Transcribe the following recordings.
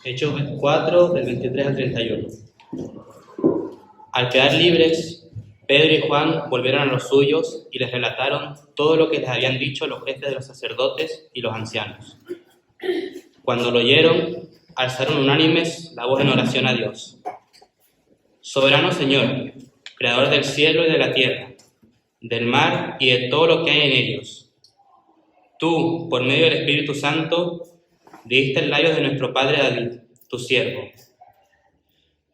Hechos 4, del 23 al 31. Al quedar libres, Pedro y Juan volvieron a los suyos y les relataron todo lo que les habían dicho los jefes de los sacerdotes y los ancianos. Cuando lo oyeron, alzaron unánimes la voz en oración a Dios. Soberano Señor, Creador del cielo y de la tierra, del mar y de todo lo que hay en ellos. Tú, por medio del Espíritu Santo, diste en labios de nuestro padre David, tu siervo.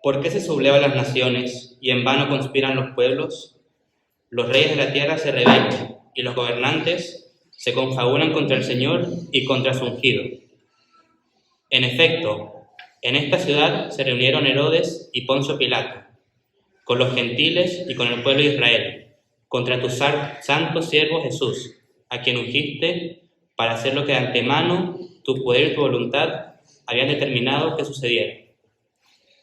¿Por qué se sublevan las naciones y en vano conspiran los pueblos? Los reyes de la tierra se rebelan y los gobernantes se confabulan contra el Señor y contra su ungido. En efecto, en esta ciudad se reunieron Herodes y Poncio Pilato, con los gentiles y con el pueblo de Israel, contra tu santo siervo Jesús, a quien ungiste para hacer lo que de antemano tu poder y tu voluntad habían determinado que sucediera.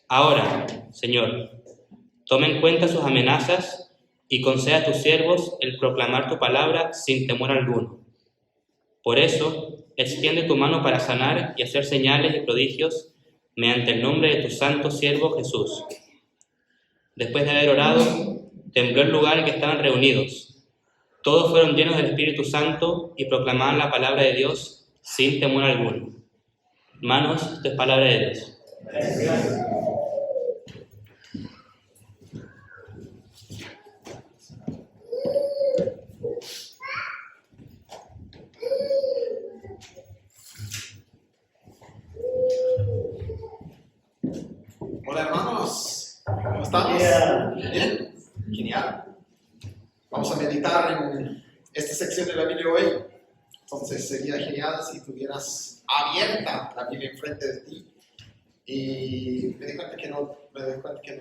Ahora, Señor, toma en cuenta sus amenazas y conceda a tus siervos el proclamar tu palabra sin temor alguno. Por eso, extiende tu mano para sanar y hacer señales y prodigios mediante el nombre de tu santo siervo Jesús. Después de haber orado, tembló el lugar en que estaban reunidos. Todos fueron llenos del Espíritu Santo y proclamaban la palabra de Dios sin temor alguno. Hermanos, esta es palabra de Dios. Hola hermanos, ¿cómo estamos? Bien, genial. Vamos a meditar en esta sección de la Biblia hoy. Entonces sería genial si tuvieras abierta la Biblia enfrente de ti. Y me di cuenta que no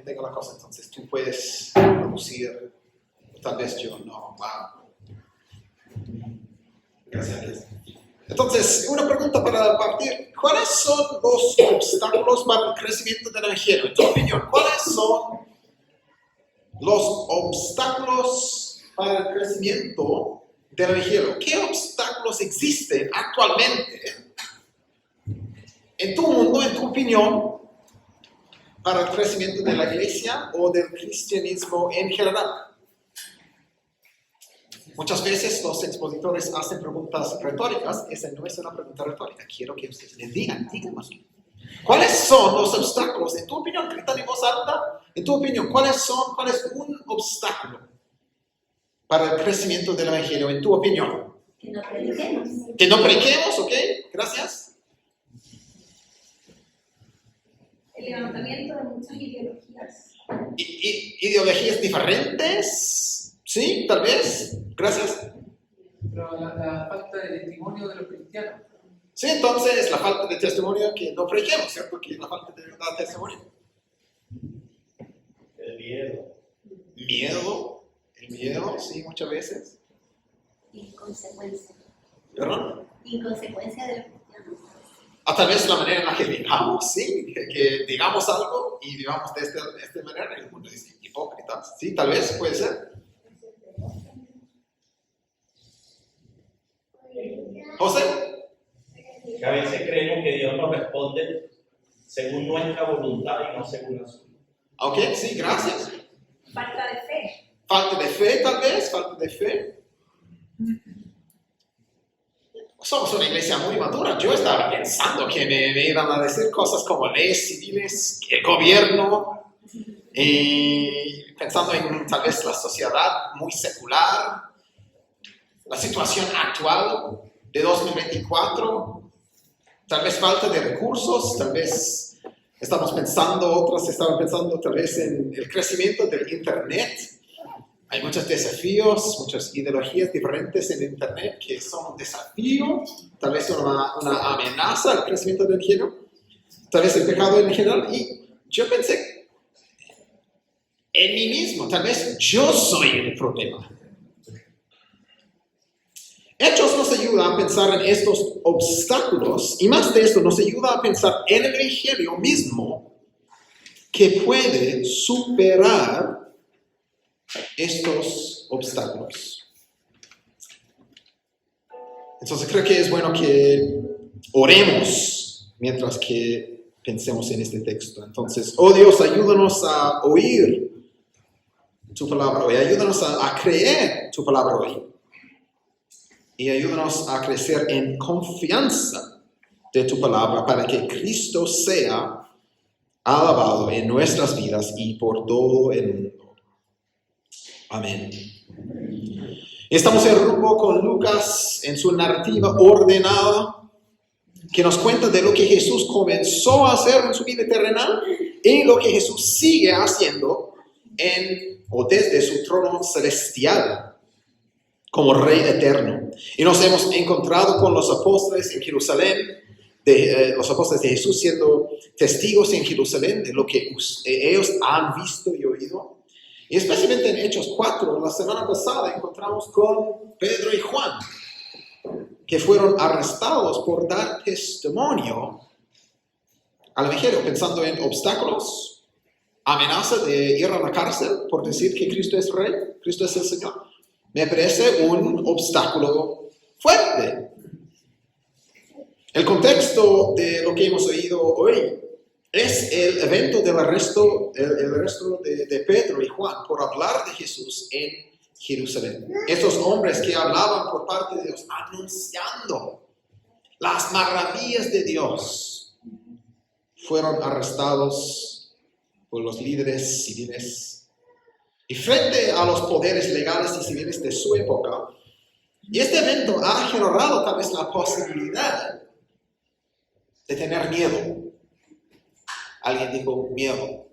tengo la cosa, entonces tú puedes producir, tal vez yo no. Wow. Gracias a Dios. Entonces, una pregunta para partir. ¿Cuáles son los obstáculos para el crecimiento del evangelio? En tu opinión, ¿cuáles son los obstáculos para el crecimiento del evangelio? ¿Qué obstáculos existen actualmente en tu mundo, en tu opinión, para el crecimiento de la iglesia o del cristianismo en general? Muchas veces los expositores hacen preguntas retóricas. Esa no es una pregunta retórica. Quiero que ustedes me digan aquí. ¿Cuáles son los obstáculos? En tu opinión, gritan en voz alta. En tu opinión, ¿cuál es un obstáculo para el crecimiento del evangelio? En tu opinión. Que no prediquemos. Que no prediquemos, ¿ok? Gracias. El levantamiento de muchas ideologías. Ideologías diferentes, ¿sí? Tal vez. Gracias. Pero la falta de testimonio de los cristianos. Sí, entonces la falta de testimonio que no prediquemos, ¿cierto? Que es la falta de verdad testimonio. El miedo. El miedo, sí, muchas veces. Inconsecuencia. ¿Perdón? Inconsecuencia de los cristianos. Tal vez la manera en la que digamos, sí, que digamos algo y digamos de esta manera, el mundo dice hipócritas, sí, tal vez puede ser. José. Que a veces creemos que Dios nos responde según nuestra voluntad y no según la suya. Ok, sí, gracias. Falta de fe. Falta de fe, tal vez, falta de fe. Somos una iglesia muy madura. Yo estaba pensando que me iban a decir cosas como leyes civiles, el gobierno, y pensando en tal vez la sociedad muy secular, la situación actual de 2024, tal vez falta de recursos, tal vez otros estaban pensando tal vez en el crecimiento del Internet. Hay muchos desafíos, muchas ideologías diferentes en Internet que son un desafío, tal vez una amenaza al crecimiento del evangelio, tal vez el pecado en general. Y yo pensé en mí mismo, tal vez yo soy el problema. Hechos nos ayuda a pensar en estos obstáculos y más de esto nos ayuda a pensar en el evangelio mismo que puede superar estos obstáculos. Entonces creo que es bueno que oremos mientras que pensemos en este texto. Entonces, oh Dios, ayúdanos a oír tu palabra hoy, ayúdanos a creer tu palabra hoy y ayúdanos a crecer en confianza de tu palabra para que Cristo sea alabado en nuestras vidas y por todo el mundo. Amén. Estamos en rumbo con Lucas en su narrativa ordenada que nos cuenta de lo que Jesús comenzó a hacer en su vida terrenal y lo que Jesús sigue haciendo desde su trono celestial como Rey eterno. Y nos hemos encontrado con los apóstoles en Jerusalén, los apóstoles de Jesús siendo testigos en Jerusalén de lo que ellos han visto y oído. Y especialmente en Hechos 4, la semana pasada encontramos con Pedro y Juan, que fueron arrestados por dar testimonio al Evangelio, pensando en obstáculos, amenaza de ir a la cárcel por decir que Cristo es Rey, Cristo es el Señor. Me parece un obstáculo fuerte. El contexto de lo que hemos oído hoy es el evento del arresto, el arresto de Pedro y Juan por hablar de Jesús en Jerusalén. Estos hombres que hablaban por parte de Dios, anunciando las maravillas de Dios, fueron arrestados por los líderes civiles y frente a los poderes legales y civiles de su época. Y este evento ha generado tal vez la posibilidad de tener miedo. Alguien dijo miedo.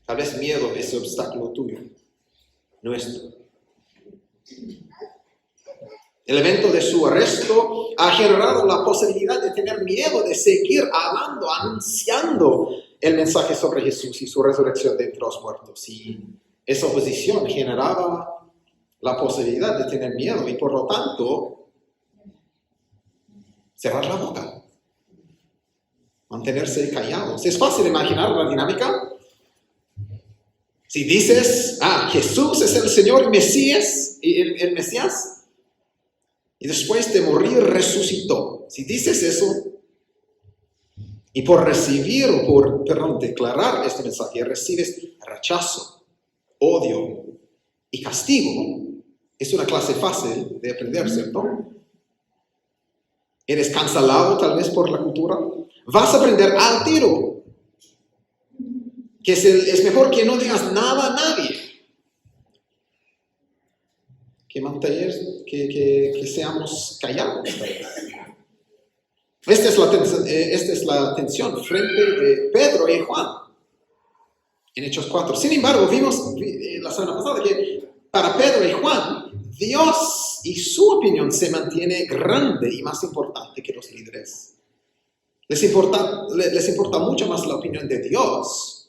Tal vez miedo es ese obstáculo tuyo, nuestro. El evento de su arresto ha generado la posibilidad de tener miedo de seguir hablando, anunciando el mensaje sobre Jesús y su resurrección de entre los muertos. Y esa oposición generaba la posibilidad de tener miedo y por lo tanto cerrar la boca, mantenerse callados. Es fácil imaginar la dinámica. Si dices, Jesús es el Señor Mesías, el Mesías, y después de morir resucitó. Si dices eso, y por recibir o por, declarar este mensaje, recibes rechazo, odio y castigo, es una clase fácil de aprender, ¿cierto? Eres cancelado tal vez por la cultura. Vas a aprender al tiro que es mejor que no digas nada a nadie, que seamos callados. Esta es la tensión frente de Pedro y Juan en Hechos 4. Sin embargo, vimos la semana pasada que para Pedro y Juan, Dios y su opinión se mantiene grande y más importante que los líderes. Les importa mucho más la opinión de Dios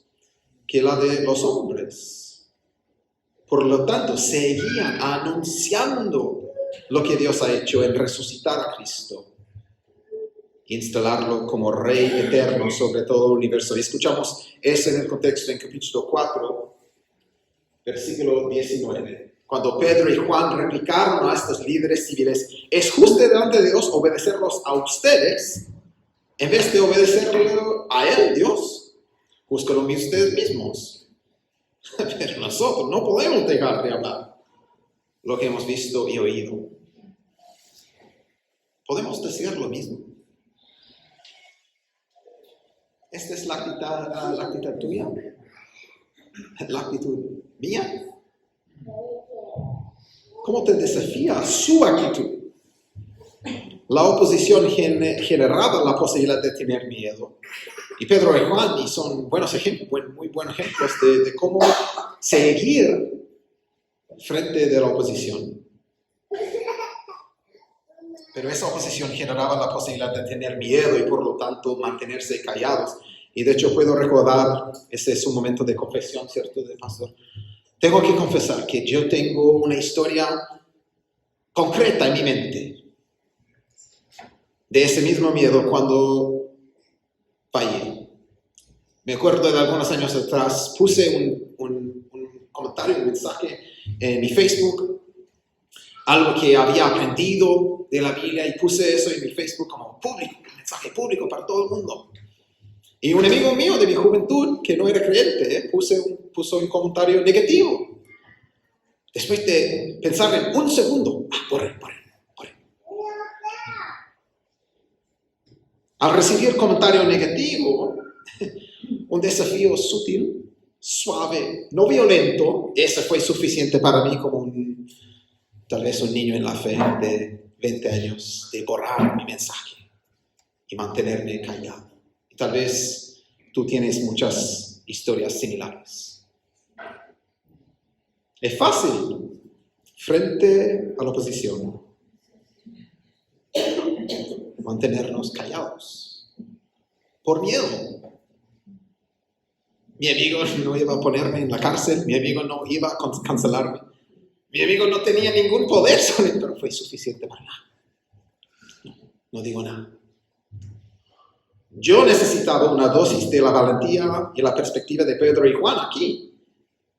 que la de los hombres. Por lo tanto, seguían anunciando lo que Dios ha hecho en resucitar a Cristo, instalarlo como Rey eterno sobre todo el universo. Y escuchamos eso en el contexto en capítulo 4, versículo 19. Cuando Pedro y Juan replicaron a estos líderes civiles, ¿es justo delante de Dios obedecerlos a ustedes en vez de obedecerlo a Él, Dios? Júzguenlo ustedes mismos. Pero nosotros no podemos dejar de hablar lo que hemos visto y oído. ¿Podemos decir lo mismo? ¿Esta es la actitud tuya? ¿La actitud mía? ¿Cómo te desafía su actitud? La oposición generaba la posibilidad de tener miedo. Y Pedro y Juan son buenos ejemplos, muy buenos ejemplos de cómo seguir frente de la oposición. Pero esa oposición generaba la posibilidad de tener miedo y por lo tanto mantenerse callados. Y de hecho puedo recordar, ese es un momento de confesión, ¿cierto? De pastor. Tengo que confesar que yo tengo una historia concreta en mi mente de ese mismo miedo cuando fallé. Me acuerdo de algunos años atrás, puse un comentario, un mensaje en mi Facebook, algo que había aprendido de la Biblia, y puse eso en mi Facebook como público, un mensaje público para todo el mundo. Y un amigo mío de mi juventud, que no era creyente, puso un comentario negativo. Después de pensar en un segundo, por ahí. Al recibir comentario negativo, un desafío sutil, suave, no violento, ese fue suficiente para mí como tal vez un niño en la fe de 20 años, de borrar mi mensaje y mantenerme callado. Y tal vez tú tienes muchas historias similares. Es fácil frente a la oposición mantenernos callados por miedo. Mi amigo no iba a ponerme en la cárcel, mi amigo no iba a cancelarme, mi amigo no tenía ningún poder sobre mí, pero fue suficiente para nada. No digo nada. Yo necesitaba una dosis de la valentía y la perspectiva de Pedro y Juan aquí,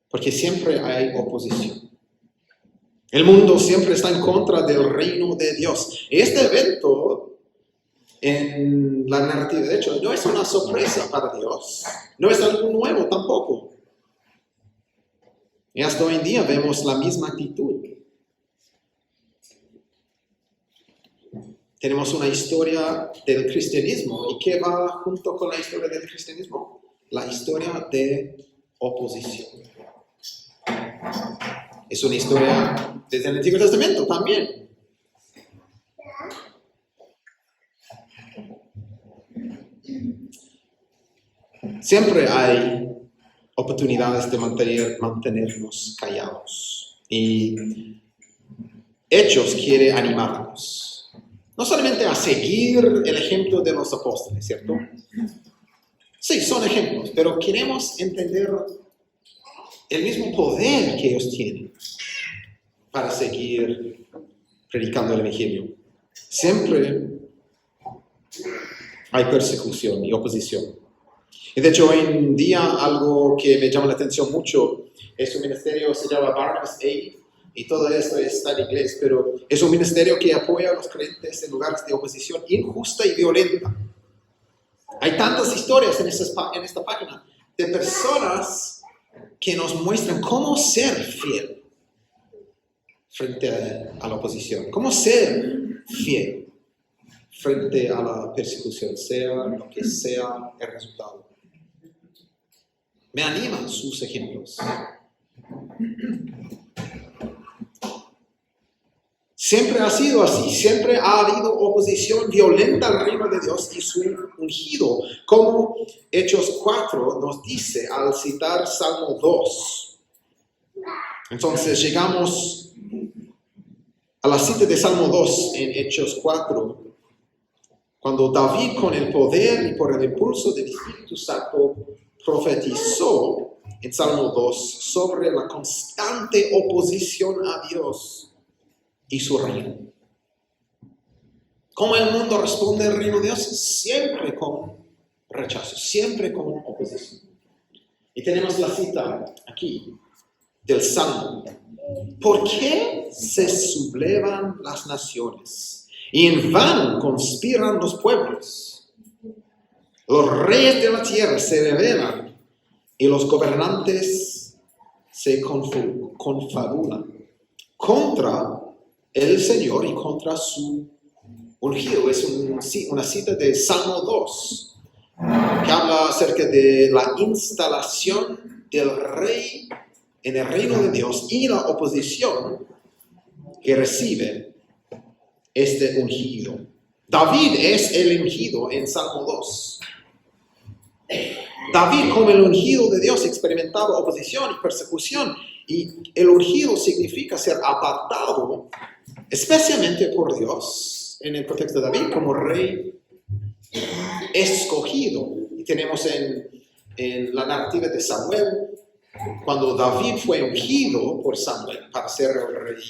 porque siempre hay oposición. El mundo siempre está en contra del reino de Dios. Este evento en la narrativa, de hecho, no es una sorpresa para Dios. No es algo nuevo tampoco. Y hasta hoy en día vemos la misma actitud. Tenemos una historia del cristianismo. ¿Y qué va junto con la historia del cristianismo? La historia de oposición. Es una historia desde el Antiguo Testamento también. Siempre hay oportunidades de mantenernos callados. Y Hechos quiere animarnos. No solamente a seguir el ejemplo de los apóstoles, ¿cierto? Sí, son ejemplos, pero queremos entender el mismo poder que ellos tienen para seguir predicando el evangelio. Siempre hay persecución y oposición. Y de hecho, hoy en día, algo que me llama la atención mucho es un ministerio que se llama Barnabas Aid, y todo esto está en inglés, pero es un ministerio que apoya a los creyentes en lugares de oposición injusta y violenta. Hay tantas historias en esta página de personas que nos muestran cómo ser fiel frente a la oposición, cómo ser fiel frente a la persecución, sea lo que sea el resultado. Me animan sus ejemplos. Siempre ha sido así, siempre ha habido oposición violenta al reino de Dios y su ungido, como Hechos 4 nos dice al citar Salmo 2. Entonces llegamos a la cita de Salmo 2 en Hechos 4, cuando David con el poder y por el impulso del Espíritu Santo profetizó en Salmo 2 sobre la constante oposición a Dios y su reino. ¿Cómo el mundo responde al reino de Dios? Siempre con rechazo, siempre con oposición. Y tenemos la cita aquí del Salmo. ¿Por qué se sublevan las naciones y en vano conspiran los pueblos? Los reyes de la tierra se rebelan y los gobernantes se confabulan contra el Señor y contra su ungido. Es una cita de Salmo 2 que habla acerca de la instalación del rey en el reino de Dios y la oposición que recibe este ungido. David es el ungido en Salmo 2. David, como el ungido de Dios, experimentaba oposición y persecución, y el ungido significa ser apartado especialmente por Dios, en el contexto de David, como rey escogido. Y tenemos en la narrativa de Samuel, cuando David fue ungido por Samuel para ser el rey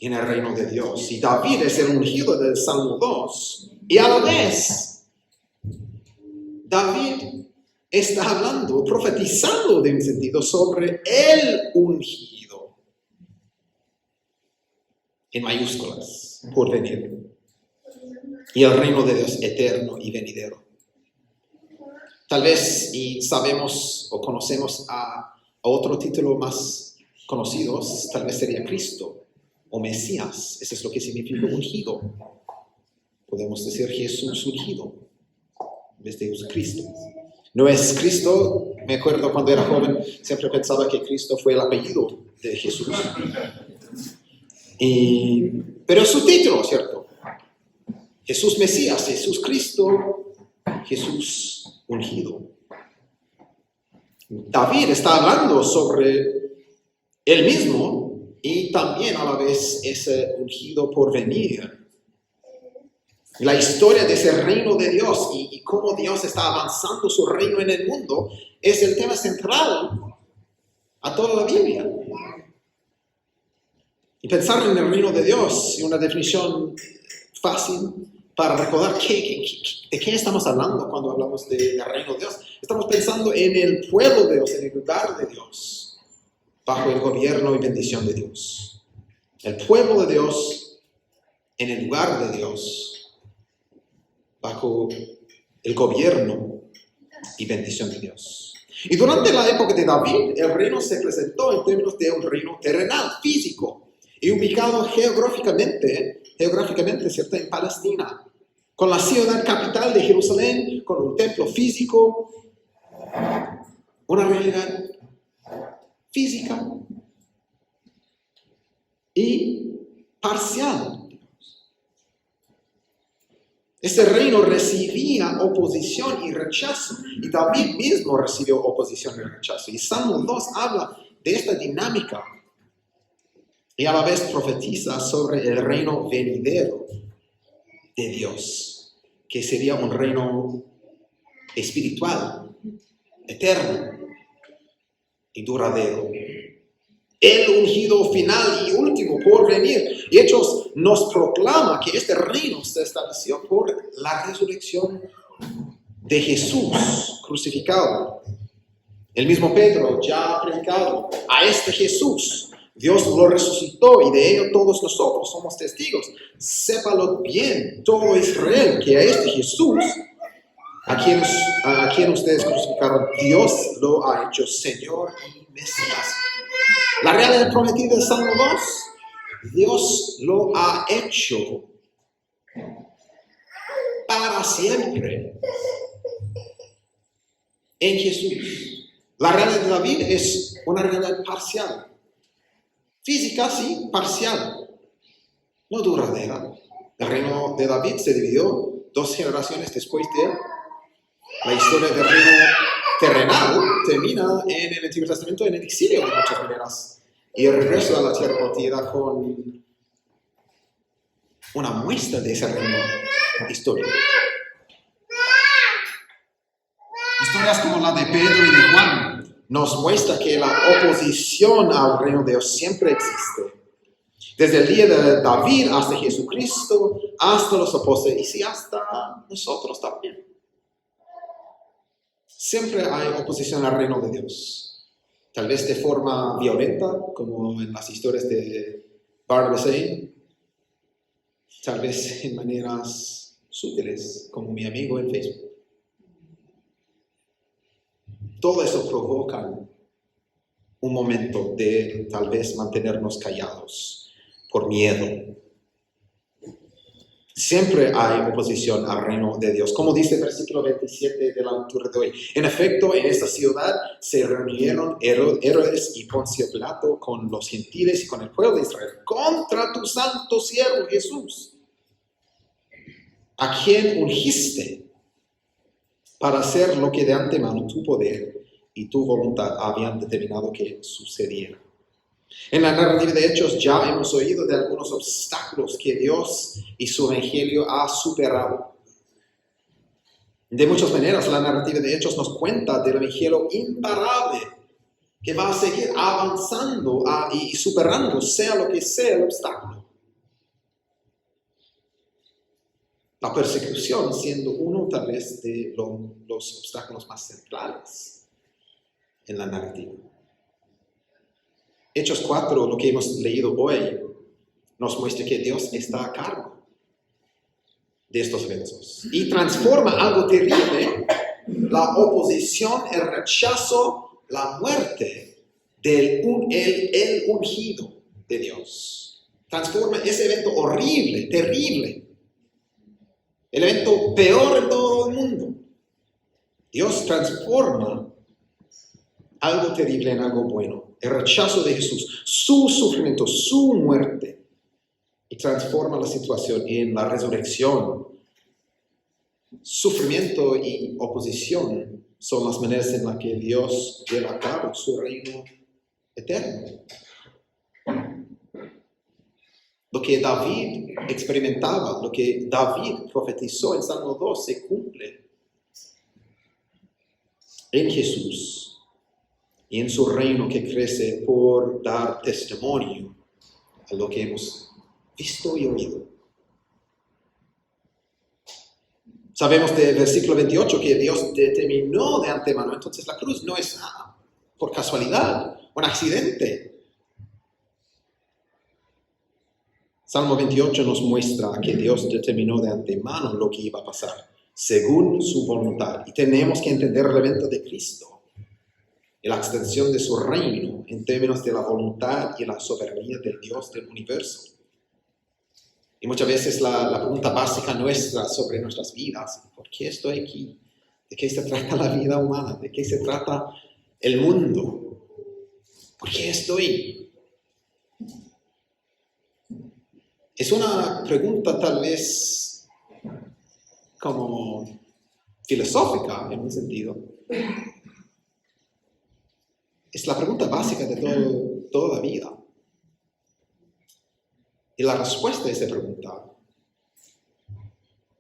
en el reino de Dios. Y David es el ungido del Salmo 2. Y a la vez, David está hablando, profetizando de un sentido sobre el ungido, en mayúsculas, por venir. Y el reino de Dios eterno y venidero. Tal vez y sabemos o conocemos a otro título más conocido, tal vez sería Cristo o Mesías. Eso es lo que significa ungido. Podemos decir Jesús ungido en vez de Cristo. No es Cristo, me acuerdo cuando era joven, siempre pensaba que Cristo fue el apellido de Jesús. Pero es su título, ¿cierto? Jesús Mesías, Jesús Cristo, Jesús ungido. David está hablando sobre él mismo y también a la vez ese ungido por venir. La historia de ese reino de Dios y cómo Dios está avanzando su reino en el mundo es el tema central a toda la Biblia. Y pensar en el reino de Dios y una definición fácil para recordar de qué estamos hablando cuando hablamos del reino de Dios. Estamos pensando en el pueblo de Dios, en el lugar de Dios, bajo el gobierno y bendición de Dios. El pueblo de Dios en el lugar de Dios, bajo el gobierno y bendición de Dios. Y durante la época de David, el reino se presentó en términos de un reino terrenal, físico, y ubicado geográficamente, ¿cierto?, en Palestina, con la ciudad capital de Jerusalén, con un templo físico, una realidad física y parcial. Este reino recibía oposición y rechazo, y David mismo recibió oposición y rechazo. Y Salmo 2 habla de esta dinámica y a la vez profetiza sobre el reino venidero de Dios, que sería un reino espiritual, eterno y duradero. El ungido final y último por venir. Y Hechos nos proclama que este reino se estableció por la resurrección de Jesús crucificado. El mismo Pedro ya ha predicado a este Jesús. Dios lo resucitó y de ello todos nosotros somos testigos. Sépalo bien todo Israel que a este Jesús, a quien ustedes crucificaron, Dios lo ha hecho Señor y Mesías. La realidad prometida de Salmo 2, Dios lo ha hecho para siempre en Jesús. La realidad de David es una realidad parcial. Física, sí, parcial, no duradera. El reino de David se dividió 2 generaciones después de él. La historia del reino terrenal termina en el Antiguo Testamento en el exilio de muchas maneras y el regreso a la tierra prometida con una muestra de ese reino histórico. Historias como la de Pedro y de Juan nos muestra que la oposición al reino de Dios siempre existe. Desde el día de David hasta Jesucristo, hasta los apóstoles y hasta nosotros también. Siempre hay oposición al reino de Dios. Tal vez de forma violenta, como en las historias de Barnabas. Tal vez en maneras sutiles, como mi amigo en Facebook. Todo eso provoca un momento de tal vez mantenernos callados por miedo. Siempre hay oposición al reino de Dios. Como dice el versículo 27 de la lectura de hoy. En efecto, en esta ciudad se reunieron Herodes y Poncio Pilato con los gentiles y con el pueblo de Israel contra tu santo siervo Jesús, a quien ungiste para hacer lo que de antemano tu poder y tu voluntad habían determinado que sucediera. En la narrativa de Hechos ya hemos oído de algunos obstáculos que Dios y su evangelio ha superado. De muchas maneras, la narrativa de Hechos nos cuenta del evangelio imparable que va a seguir avanzando y superando, sea lo que sea el obstáculo. La persecución siendo uno tal vez de los obstáculos más centrales en la narrativa. Hechos 4, lo que hemos leído hoy, nos muestra que Dios está a cargo de estos eventos y transforma algo terrible la oposición, el rechazo, la muerte el ungido de Dios. Transforma ese evento horrible, terrible, el evento peor en todo el mundo. Dios transforma algo terrible en algo bueno. El rechazo de Jesús, su sufrimiento, su muerte, y transforma la situación en la resurrección. Sufrimiento y oposición son las maneras en las que Dios lleva a cabo su reino eterno. Lo que David experimentaba, lo que David profetizó en Salmo 2 se cumple en Jesús y en su reino que crece por dar testimonio a lo que hemos visto y oído. Sabemos del versículo 28 que Dios determinó de antemano, entonces la cruz no es por casualidad, un accidente. Salmo 28 nos muestra que Dios determinó de antemano lo que iba a pasar, según su voluntad. Y tenemos que entender el evento de Cristo y la extensión de su reino en términos de la voluntad y la soberanía del Dios del universo. Y muchas veces la pregunta básica nuestra sobre nuestras vidas, ¿por qué estoy aquí? ¿De qué se trata la vida humana? ¿De qué se trata el mundo? ¿Por qué estoy? Es una pregunta tal vez como filosófica en un sentido. Es la pregunta básica de toda la vida. Y la respuesta a esa pregunta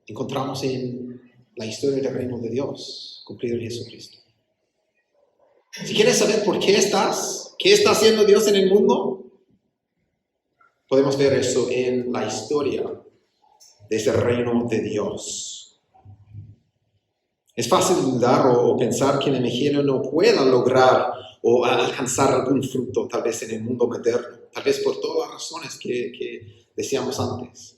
encontramos en la historia del reino de Dios, cumplido en Jesucristo. Si quieres saber por qué qué está haciendo Dios en el mundo, podemos ver eso en la historia de ese reino de Dios. Es fácil dudar o pensar que el Evangelio no pueda lograr o alcanzar algún fruto, tal vez en el mundo moderno, tal vez por todas las razones que decíamos antes.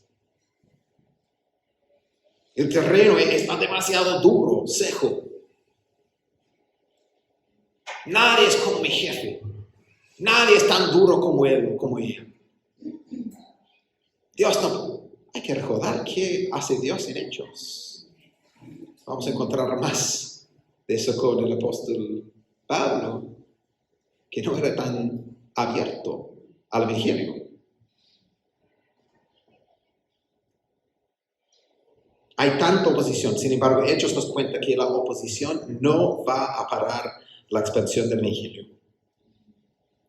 El terreno está demasiado duro, seco. Nadie es como mi jefe. Nadie es tan duro como él o como ella. Dios no. Hay que recordar qué hace Dios en Hechos. Vamos a encontrar más de eso con el apóstol Pablo, que no era tan abierto al evangelio. Hay tanta oposición, sin embargo, Hechos nos cuenta que la oposición no va a parar la expansión del evangelio.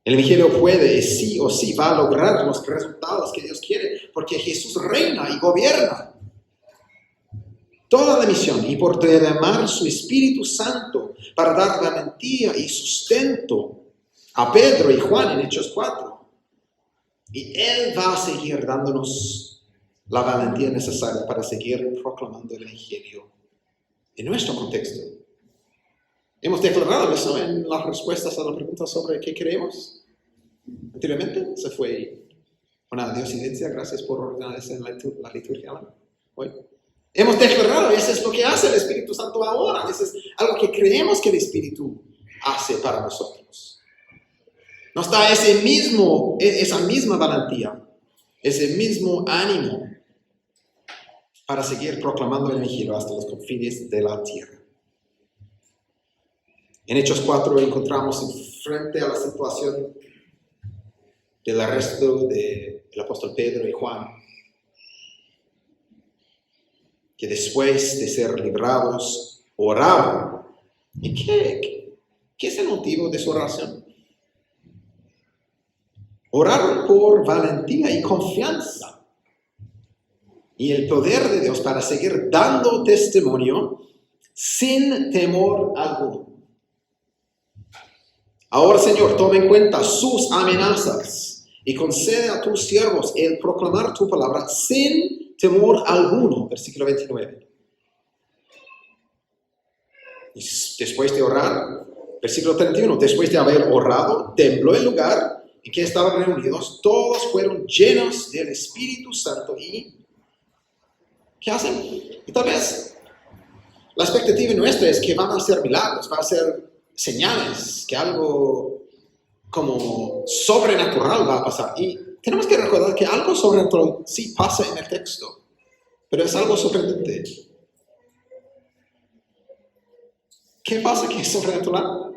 El evangelio puede, sí o sí, va a lograr los resultados que Dios quiere, porque Jesús reina y gobierna toda la misión, y por derramar su Espíritu Santo para dar valentía y sustento a Pedro y Juan en Hechos 4. Y Él va a seguir dándonos la valentía necesaria para seguir proclamando el evangelio en nuestro contexto. Hemos declarado eso en las respuestas a la pregunta sobre qué creemos anteriormente. Esa fue una diosidencia. Gracias por organizar la liturgia hoy. Hemos declarado, eso es lo que hace el Espíritu Santo ahora. Eso es algo que creemos que el Espíritu hace para nosotros. Nos da esa misma valentía, ese mismo ánimo para seguir proclamando el evangelio hasta los confines de la tierra. En Hechos 4 encontramos frente a la situación del arresto del apóstol Pedro y Juan, que después de ser librados, oraban. ¿Y qué es el motivo de su oración? Oraron por valentía y confianza y el poder de Dios para seguir dando testimonio sin temor alguno. Ahora, Señor, toma en cuenta sus amenazas y concede a tus siervos el proclamar tu palabra sin temor alguno. Versículo 29. Y después de orar, versículo 31, después de haber orado, tembló el lugar en que estaban reunidos, todos fueron llenos del Espíritu Santo y ¿qué hacen? Y tal vez La expectativa nuestra es que van a ser milagros, van a ser señales, que algo como sobrenatural va a pasar. Y tenemos que recordar que algo sobrenatural sí pasa en el texto, pero es algo sorprendente. ¿Qué pasa que es sobrenatural?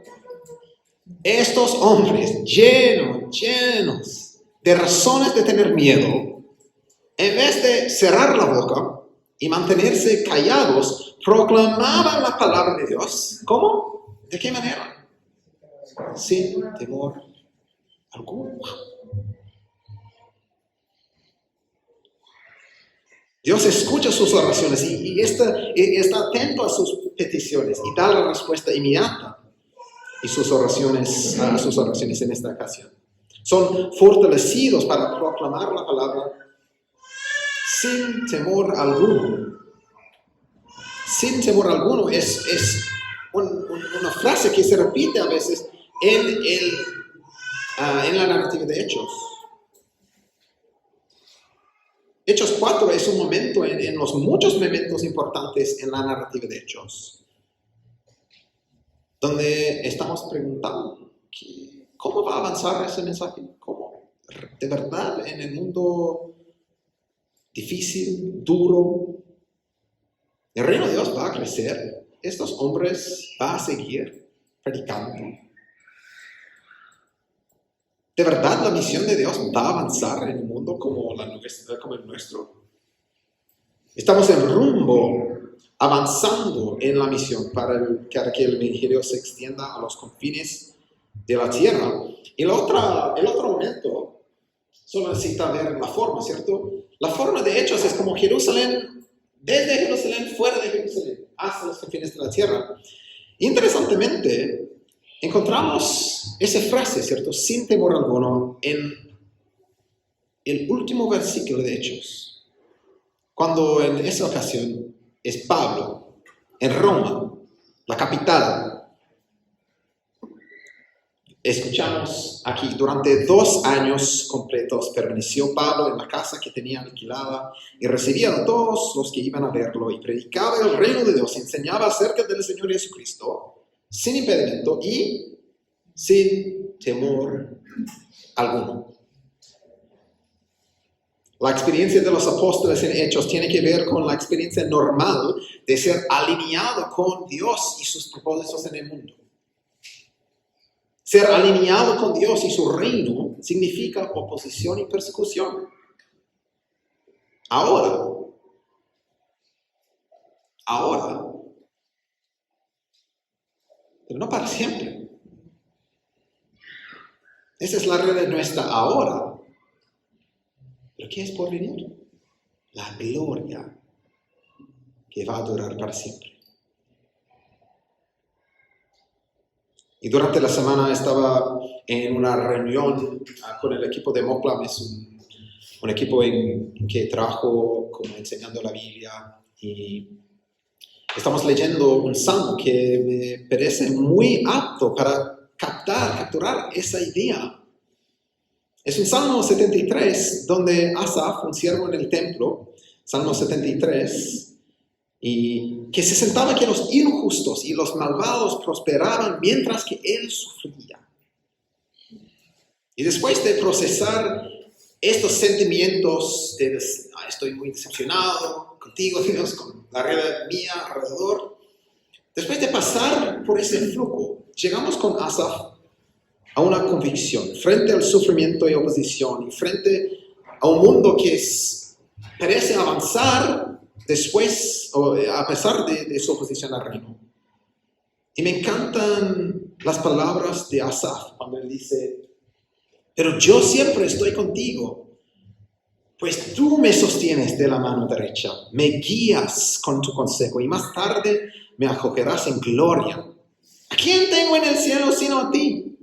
Estos hombres llenos de razones de tener miedo, en vez de cerrar la boca y mantenerse callados, proclamaban la palabra de Dios. ¿Cómo? ¿De qué manera? Sin temor alguno. Dios escucha sus oraciones y está atento a sus peticiones y da la respuesta inmediata a sus oraciones en esta ocasión. Son fortalecidos para proclamar la palabra sin temor alguno. Sin temor alguno es una frase que se repite a veces en la narrativa de Hechos. Hechos 4 es un momento en los muchos momentos importantes en la narrativa de Hechos, donde estamos preguntando, ¿cómo va a avanzar ese mensaje? ¿Cómo? De verdad, en el mundo difícil, duro, el reino de Dios va a crecer. Estos hombres van a seguir predicando. ¿De verdad la misión de Dios va a avanzar en un mundo como el nuestro? Estamos en rumbo, avanzando en la misión para que el evangelio se extienda a los confines de la tierra. Y el otro momento, solo necesita ver la forma, ¿cierto? La forma de Hechos es como Jerusalén, desde Jerusalén, fuera de Jerusalén, hasta los confines de la tierra. Interesantemente, encontramos esa frase, ¿cierto? Sin temor alguno, en el último versículo de Hechos. Cuando en esa ocasión es Pablo, en Roma, la capital. Escuchamos aquí, durante 2 años completos permaneció Pablo en la casa que tenía alquilada y recibía a todos los que iban a verlo y predicaba el reino de Dios, enseñaba acerca del Señor Jesucristo sin impedimento y sin temor alguno. La experiencia de los apóstoles en Hechos tiene que ver con la experiencia normal de ser alineado con Dios y sus propósitos en el mundo. Ser alineado con Dios y su reino significa oposición y persecución. Ahora, pero no para siempre. Esa es la realidad nuestra ahora. ¿Pero qué es por venir? La gloria que va a durar para siempre. Y durante la semana estaba en una reunión con el equipo de Moplam, es un equipo en que trabajo como enseñando la Biblia. Y estamos leyendo un salmo que me parece muy apto para capturar esa idea. Es un Salmo 73, donde Asaf, un siervo en el templo, Salmo 73, y que se sentaba que los injustos y los malvados prosperaban mientras que él sufría. Y después de procesar estos sentimientos de estoy muy decepcionado contigo, Dios, con la realidad mía alrededor, después de pasar por ese flujo, llegamos con Asaf a una convicción frente al sufrimiento y oposición y frente a un mundo que parece avanzar después, o a pesar de su oposición al reino. Y me encantan las palabras de Asaf cuando él dice, pero yo siempre estoy contigo, pues tú me sostienes de la mano derecha, me guías con tu consejo y más tarde me acogerás en gloria. ¿A quién tengo en el cielo sino a ti?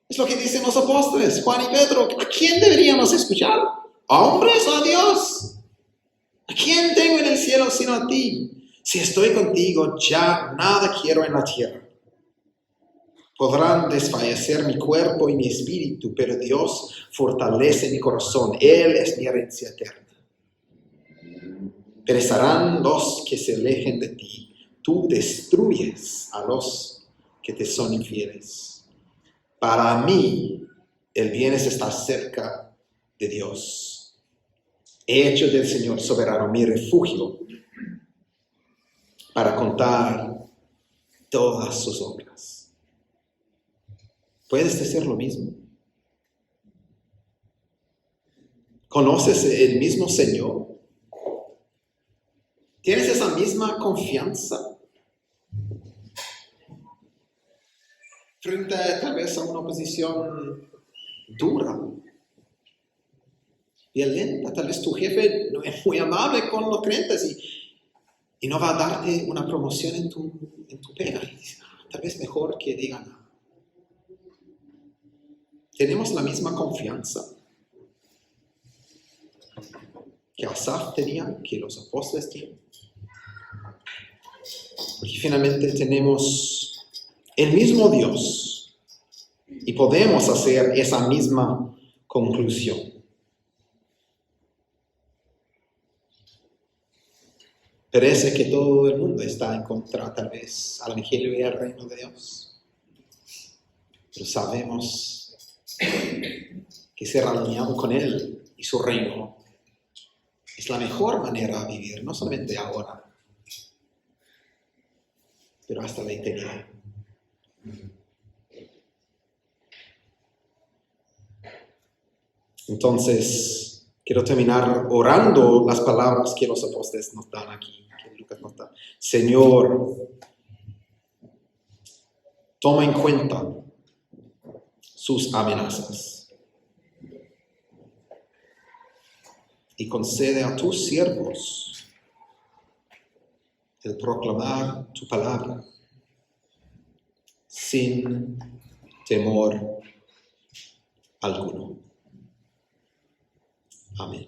Es lo que dicen los apóstoles, Juan y Pedro. ¿A quién deberíamos escuchar? ¿A hombres o a Dios? ¿A quién tengo en el cielo sino a ti? Si estoy contigo, ya nada quiero en la tierra. Podrán desfallecer mi cuerpo y mi espíritu, pero Dios fortalece mi corazón. Él es mi herencia eterna. Perecerán los que se alejen de ti, tú destruyes a los que te son infieles. Para mí, el bien es estar cerca de Dios. He hecho del Señor soberano mi refugio para contar todas sus obras. ¿Puedes decir lo mismo? ¿Conoces el mismo Señor? ¿Tienes esa misma confianza frente tal vez a una oposición dura, violenta? Tal vez tu jefe no es muy amable con los creyentes y no va a darte una promoción en tu pega. Y dices, tal vez mejor que digan nada. ¿Tenemos la misma confianza que Asaf tenía, que los apóstoles tienen? Porque finalmente tenemos el mismo Dios y podemos hacer esa misma conclusión. Parece que todo el mundo está en contra, tal vez, al Evangelio y al reino de Dios. Pero sabemos que ser alineado con Él y su reino es la mejor manera de vivir, no solamente ahora, pero hasta la eternidad. Entonces, quiero terminar orando las palabras que los apóstoles nos dan aquí, que Lucas nos da. Señor, toma en cuenta sus amenazas y concede a tus siervos el proclamar tu palabra sin temor alguno. Amén.